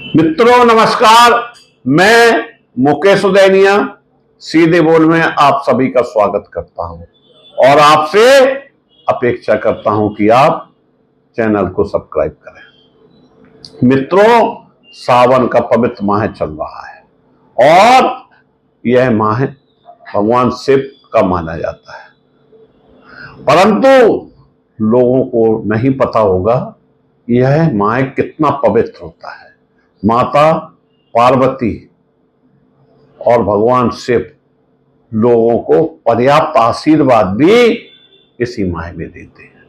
मित्रों नमस्कार, मैं मुकेश उदैनिया सीधे बोल में आप सभी का स्वागत करता हूं और आपसे अपेक्षा करता हूं कि आप चैनल को सब्सक्राइब करें। मित्रों, सावन का पवित्र माह चल रहा है और यह माह भगवान शिव का माना जाता है, परंतु लोगों को नहीं पता होगा यह माह कितना पवित्र होता है। माता पार्वती और भगवान शिव लोगों को पर्याप्त आशीर्वाद भी इसी माह में देते हैं।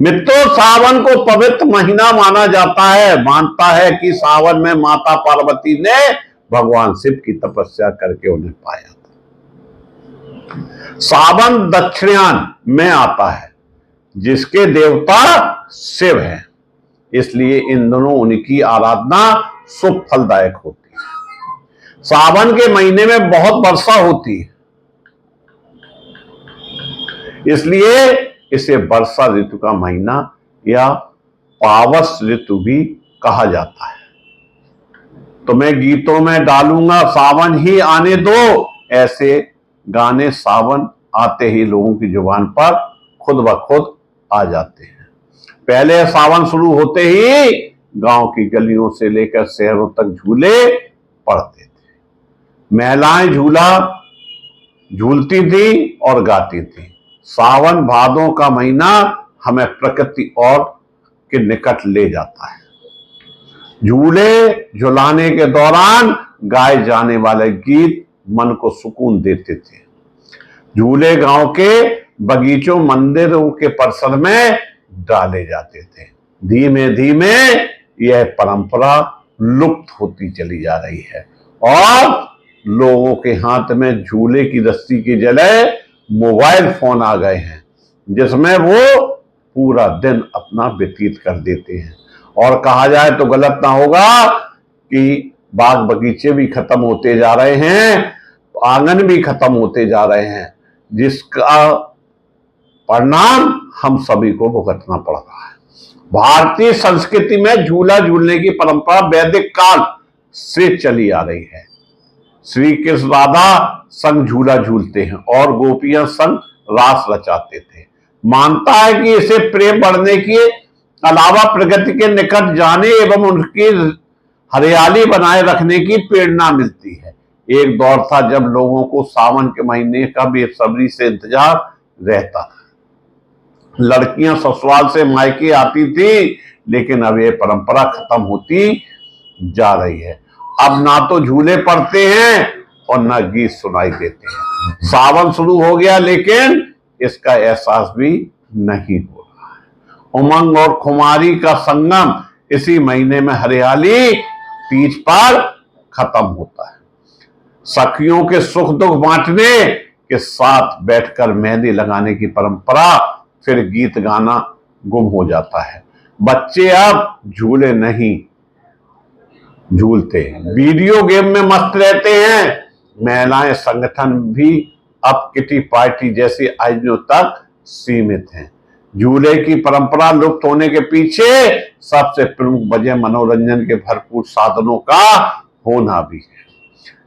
मित्रों, सावन को पवित्र महीना माना जाता है। मानता है कि सावन में माता पार्वती ने भगवान शिव की तपस्या करके उन्हें पाया था। सावन दक्षिणायन में आता है जिसके देवता शिव हैं, इसलिए इन दोनों उनकी आराधना शुभ फलदायक होती है। सावन के महीने में बहुत वर्षा होती है, इसलिए इसे वर्षा ऋतु का महीना या पावस ऋतु भी कहा जाता है। तो मैं गीतों में डालूंगा सावन ही आने दो, ऐसे गाने सावन आते ही लोगों की जुबान पर खुद ब खुद आ जाते हैं। पहले सावन शुरू होते ही गांव की गलियों से लेकर शहरों तक झूले पड़ते थे। महिलाएं झूला झूलती थी और गाती थी। सावन भादों का महीना हमें प्रकृति और के निकट ले जाता है। झूले झुलाने के दौरान गाए जाने वाले गीत मन को सुकून देते थे। झूले गांव के बगीचों, मंदिरों के परिसर में डाले जाते थे। धीमे धीमे यह परंपरा लुप्त होती चली जा रही है और लोगों के हाथ में झूले की रस्सी की जगह मोबाइल फोन आ गए हैं, जिसमें वो पूरा दिन अपना व्यतीत कर देते हैं। और कहा जाए तो गलत ना होगा कि बाग बगीचे भी खत्म होते जा रहे हैं, आंगन भी खत्म होते जा रहे हैं, जिसका परिणाम हम सभी को भुगतना पड़ रहा है। भारतीय संस्कृति में झूला झूलने की परंपरा वैदिक काल से चली आ रही है। श्री कृष्ण राधा संग झूला झूलते हैं और गोपियां संग रास रचाते थे। मानता है कि इसे प्रेम बढ़ने के अलावा प्रकृति के निकट जाने एवं उनकी हरियाली बनाए रखने की प्रेरणा मिलती है। एक दौर था जब लोगों को सावन के महीने का बेसब्री से इंतजार रहता था। लड़कियां ससुराल से मायके आती थी, लेकिन अब यह परंपरा खत्म होती जा रही है। अब ना तो झूले पड़ते हैं और ना गीत सुनाई देते हैं। सावन शुरू हो गया, लेकिन इसका एहसास भी नहीं हो रहा है। उमंग और खुमारी का संगम इसी महीने में हरियाली तीज पर खत्म होता है। सखियों के सुख दुख बांटने के साथ बैठकर मेहंदी लगाने की परंपरा, फिर गीत गाना गुम हो जाता है। बच्चे अब झूले नहीं झूलते, वीडियो गेम में मस्त रहते हैं। महिलाएं संगठन भी अब किटी पार्टी जैसी आयोजनों तक सीमित हैं। झूले की परंपरा लुप्त होने के पीछे सबसे प्रमुख वजह मनोरंजन के भरपूर साधनों का होना भी है।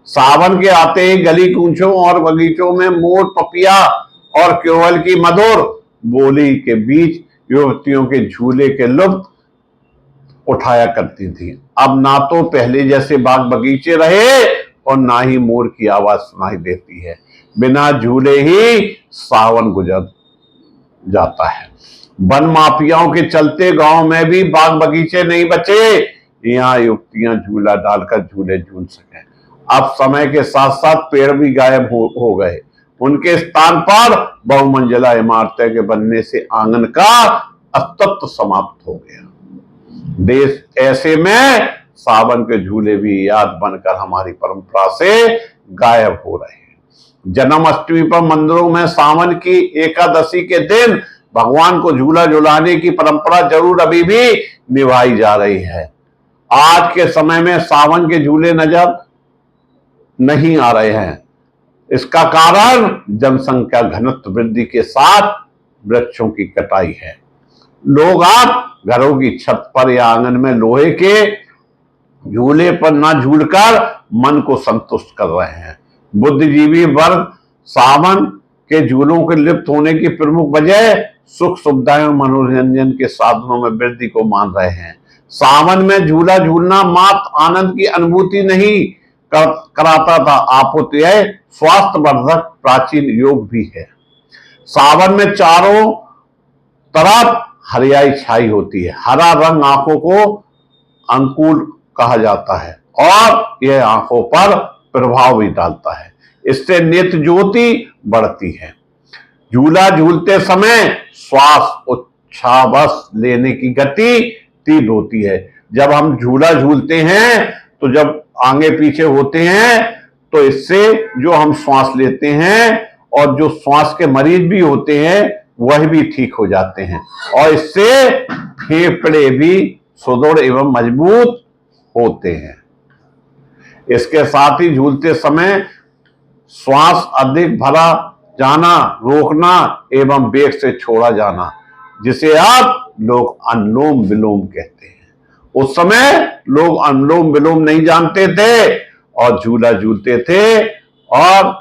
सावन के आते ही गली कूचों और बगीचों में मोर, पपिया और कोयल की मधुर बोली के बीच युवतियों के झूले के लुत्फ उठाया करती थी। अब ना तो पहले जैसे बाग बगीचे रहे और ना ही मोर की आवाज सुनाई देती है। बिना झूले ही सावन गुजर जाता है। वन माफियाओं के चलते गांव में भी बाग बगीचे नहीं बचे, यहाँ युवतियां झूला डालकर झूले झूल सकें। अब समय के साथ साथ पेड़ भी गायब हो गए। उनके स्थान पर बहुमंजिला इमारतें के बनने से आंगन का अस्तित्व समाप्त हो गया। देश ऐसे में सावन के झूले भी याद बनकर हमारी परंपरा से गायब हो रहे हैं। जन्माष्टमी पर मंदिरों में सावन की एकादशी के दिन भगवान को झूला झुलाने की परंपरा जरूर अभी भी निभाई जा रही है। आज के समय में सावन के झूले नजर नहीं आ रहे हैं। इसका कारण जनसंख्या घनत्व वृद्धि के साथ वृक्षों की कटाई है। लोग आप घरों की छत पर या आंगन में लोहे के झूले पर ना झूलकर मन को संतुष्ट कर रहे हैं। बुद्धिजीवी वर्ग सावन के झूलों के लिप्त होने की प्रमुख वजह सुख सुविधाएं और मनोरंजन के साधनों में वृद्धि को मान रहे हैं। सावन में झूला झूलना मात्र आनंद की अनुभूति नहीं कराता था, अपितु यह स्वास्थ्यवर्धक प्राचीन योग भी है। सावन में चारों तरफ हरियाली छाई होती है। हरा रंग आंखों को अनुकूल कहा जाता है और यह आंखों पर प्रभाव भी डालता है। इससे नेत्र ज्योति बढ़ती है। झूला झूलते समय श्वास उच्छ्वास लेने की गति तीव्र होती है। जब हम झूला झूलते हैं तो जब आगे पीछे होते हैं तो इससे जो हम श्वास लेते हैं और जो श्वास के मरीज भी होते हैं वह भी ठीक हो जाते हैं और इससे फेफड़े भी सुदृढ़ एवं मजबूत होते हैं। इसके साथ ही झूलते समय श्वास अधिक भरा जाना, रोकना एवं वेग से छोड़ा जाना, जिसे आप लोग अनुलोम विलोम कहते हैं। उस समय लोग अनुलोम विलोम नहीं जानते थे और झूला झूलते थे और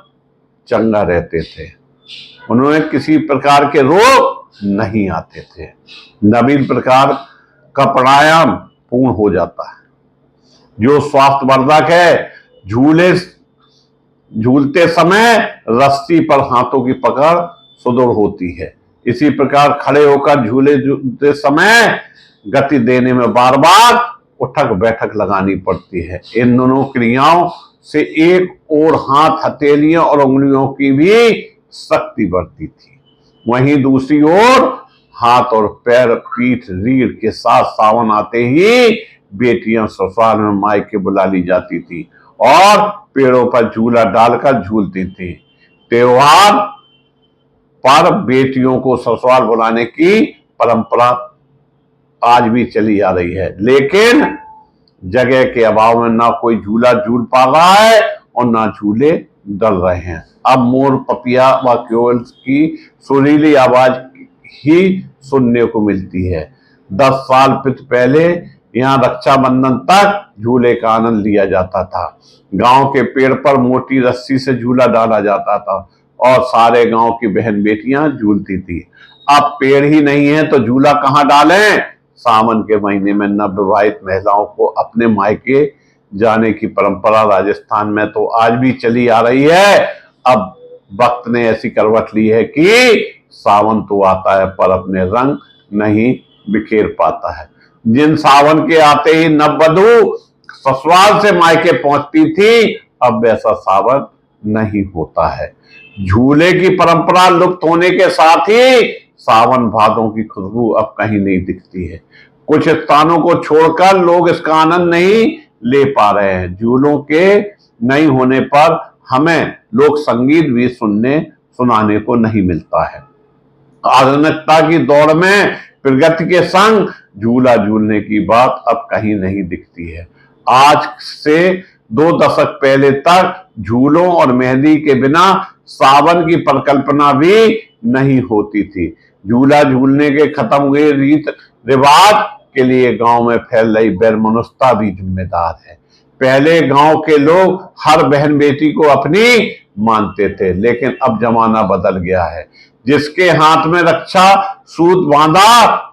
चंगा रहते थे। उन्होंने किसी प्रकार के रोग नहीं आते थे। नवीन प्रकार का प्राणायाम पूर्ण हो जाता है जो स्वास्थ्यवर्धक है। झूलते समय रस्सी पर हाथों की पकड़ सुदृढ़ होती है। इसी प्रकार खड़े होकर झूलते समय गति देने में बार बार उठक बैठक लगानी पड़ती है। इन दोनों क्रियाओं से एक और हाथ, हथेलियों और उंगलियों की भी शक्ति बढ़ती थी, वहीं दूसरी ओर हाथ और पैर, पीठ, रीढ़ के साथ सावन आते ही बेटियां ससुराल में मायके बुला ली जाती थी और पेड़ों पर झूला डालकर झूलती थी। त्योहार पर बेटियों को ससुराल बुलाने की परंपरा आज भी चली आ रही है, लेकिन जगह के अभाव में ना कोई झूला झूल पा रहा है और ना झूले डल रहे हैं। अब मोर, पपिया व कोयल की सुरीली आवाज ही सुनने को मिलती है। 10 साल पहले यहाँ रक्षाबंधन तक झूले का आनंद लिया जाता था। गांव के पेड़ पर मोटी रस्सी से झूला डाला जाता था और सारे गांव की बहन बेटियां झूलती थी। अब पेड़ ही नहीं है तो झूला कहाँ डालें? सावन के महीने में नवविवाहित महिलाओं को अपने मायके जाने की परंपरा राजस्थान में तो आज भी चली आ रही है। अब वक्त ने ऐसी करवट ली है कि सावन तो आता है पर अपने रंग नहीं बिखेर पाता है। जिन सावन के आते ही नववधु ससुराल से मायके पहुंचती थी, अब वैसा सावन नहीं होता है। झूले की परंपरा लुप्त होने के साथ ही सावन भादों की खुशबू अब कहीं नहीं दिखती है। कुछ स्थानों को छोड़कर लोग इसका आनंद नहीं ले पा रहे हैं। झूलों के नहीं होने पर हमें लोक संगीत भी सुनाने को नहीं मिलता है। आधुनिकता की दौड़ में प्रगति के संग झूला झूलने की बात अब कहीं नहीं दिखती है। आज से 2 दशक पहले तक झूलों और मेहंदी के बिना सावन की परिकल्पना भी नहीं होती थी। झूला झूलने के खत्म हुए रीत रिवाज के लिए गांव में फैल रही वैरमनस्यता भी जिम्मेदार है। पहले गांव के लोग हर बहन बेटी को अपनी मानते थे, लेकिन अब जमाना बदल गया है। जिसके हाथ में रक्षा सूत बांधा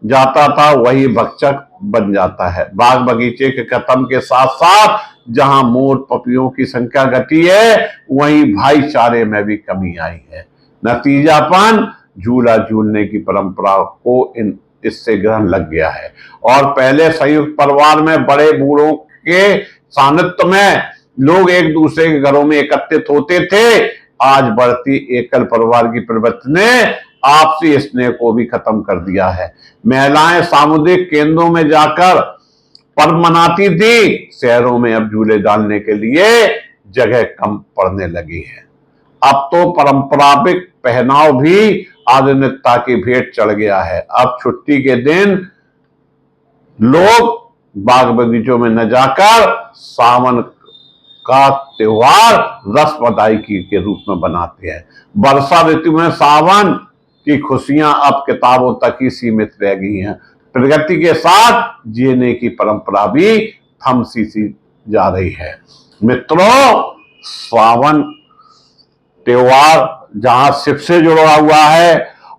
जाता था वही भक्षक बन जाता है। बाग बगीचे के खत्म के साथ साथ जहां मोर, पपियों की संख्या घटी है, वहीं भाईचारे में भी कमी आई है। नतीजापन झूला झूलने की परंपरा को इससे ग्रहण लग गया है और पहले संयुक्त परिवार में बड़े बूढ़ों के सानिध्य में लोग एक दूसरे के घरों में एकत्रित होते थे। आज बढ़ती एकल परिवार की प्रवृत्ति ने आपसी स्नेह को भी खत्म कर दिया है। महिलाएं सामुदायिक केंद्रों में जाकर पर्व मनाती थी, शहरों में अब झूले डालने के लिए जगह कम पड़ने लगी है। अब तो पारंपरिक पहनाव भी आधुनिकता की भेंट चढ़ गया है। अब छुट्टी के दिन लोग बाग बगीचों में न जाकर सावन का त्योहार रस्म अदायगी के रूप में बनाते हैं। वर्षा ऋतु में सावन की खुशियां अब किताबों तक ही सीमित रह गई हैं। प्रगति के साथ जीने की परंपरा भी थमसी सी जा रही है। मित्रों, सावन त्योहार जहां शिव से जुड़ा हुआ है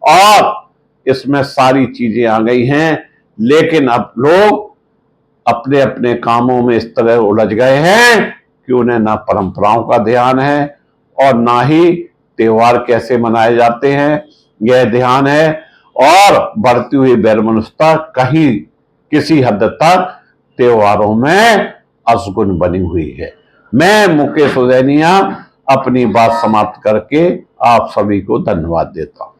और इसमें सारी चीजें आ गई हैं, लेकिन अब लोग अपने अपने कामों में इस तरह उलझ गए हैं कि उन्हें ना परंपराओं का ध्यान है और ना ही त्योहार कैसे मनाए जाते हैं यह ध्यान है, और बढ़ती हुई वैरमनस्यता कहीं किसी हद तक त्योहारों में अवगुण बनी हुई है। मैं मुकेश उदैनिया अपनी बात समाप्त करके आप सभी को धन्यवाद देता हूं।